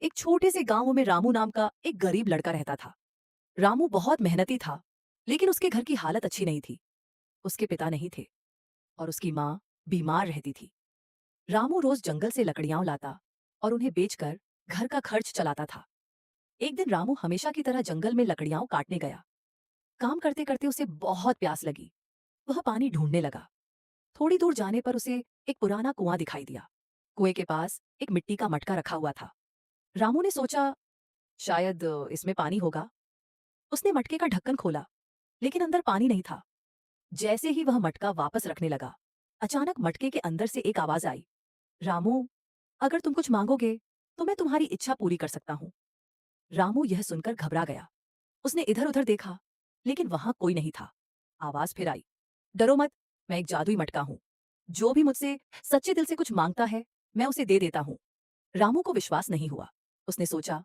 एक छोटे से गांव में रामू नाम का एक गरीब लड़का रहता था। रामू बहुत मेहनती था, लेकिन उसके घर की हालत अच्छी नहीं थी। उसके पिता नहीं थे और उसकी माँ बीमार रहती थी। रामू रोज जंगल से लकड़ियां लाता और उन्हें बेचकर घर का खर्च चलाता था। एक दिन रामू हमेशा की तरह जंगल में लकड़ियां काटने गया। काम करते करते उसे बहुत प्यास लगी। वह पानी ढूंढने लगा। थोड़ी दूर जाने पर उसे एक पुराना कुआं दिखाई दिया। कुएं के पास एक मिट्टी का मटका रखा हुआ था। रामू ने सोचा, शायद इसमें पानी होगा। उसने मटके का ढक्कन खोला, लेकिन अंदर पानी नहीं था। जैसे ही वह मटका वापस रखने लगा, अचानक मटके के अंदर से एक आवाज आई, रामू, अगर तुम कुछ मांगोगे तो मैं तुम्हारी इच्छा पूरी कर सकता हूँ। रामू यह सुनकर घबरा गया। उसने इधर उधर देखा, लेकिन वहां कोई नहीं था। आवाज फिर आई, डरो मत, मैं एक जादुई मटका हूं। जो भी मुझसे सच्चे दिल से कुछ मांगता है, मैं उसे दे देता हूं। रामू को विश्वास नहीं हुआ। उसने सोचा,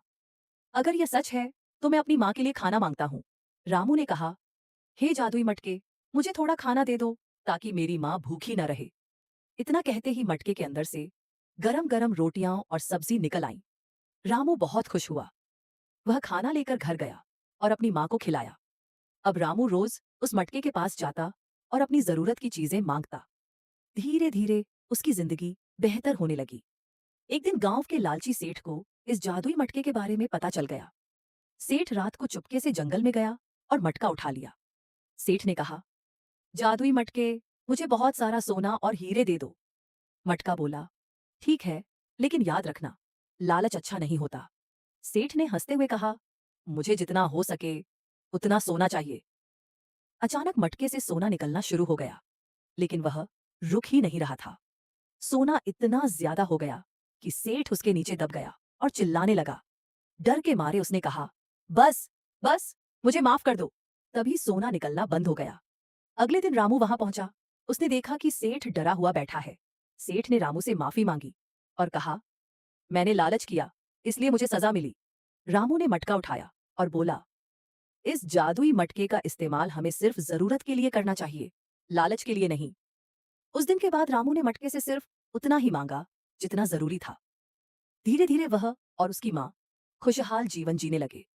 अगर यह सच है तो मैं अपनी माँ के लिए खाना मांगता हूँ। रामू ने कहा, हे जादुई मटके, मुझे थोड़ा खाना दे दो ताकि मेरी माँ भूखी न रहे। इतना कहते ही मटके के अंदर से गरम गरम रोटियां और सब्जी निकल आईं। रामू बहुत खुश हुआ। वह खाना लेकर घर गया और अपनी माँ को खिलाया। अब रामू रोज उस मटके के पास जाता और अपनी जरूरत की चीजें मांगता। धीरे धीरे उसकी जिंदगी बेहतर होने लगी। एक दिन गांव के लालची सेठ को इस जादुई मटके के बारे में पता चल गया। सेठ रात को चुपके से जंगल में गया और मटका उठा लिया। सेठ ने कहा, जादुई मटके, मुझे बहुत सारा सोना और हीरे दे दो। मटका बोला, ठीक है, लेकिन याद रखना, लालच अच्छा नहीं होता। सेठ ने हंसते हुए कहा, मुझे जितना हो सके उतना सोना चाहिए। अचानक मटके से सोना निकलना शुरू हो गया, लेकिन वह रुक ही नहीं रहा था। सोना इतना ज्यादा हो गया कि सेठ उसके नीचे दब गया और चिल्लाने लगा। डर के मारे उसने कहा, बस, बस, मुझे माफ कर दो। तभी सोना निकलना बंद हो गया। अगले दिन रामू वहां पहुंचा। उसने देखा कि सेठ डरा हुआ बैठा है। सेठ ने रामू से माफी मांगी और कहा, मैंने लालच किया, इसलिए मुझे सजा मिली। रामू ने मटका उठाया और बोला, इस जादुई मटके का इस्तेमाल हमें सिर्फ जरूरत के लिए करना चाहिए, लालच के लिए नहीं। उस दिन के बाद रामू ने मटके से सिर्फ उतना ही मांगा जितना जरूरी था। धीरे धीरे वह और उसकी माँ खुशहाल जीवन जीने लगे।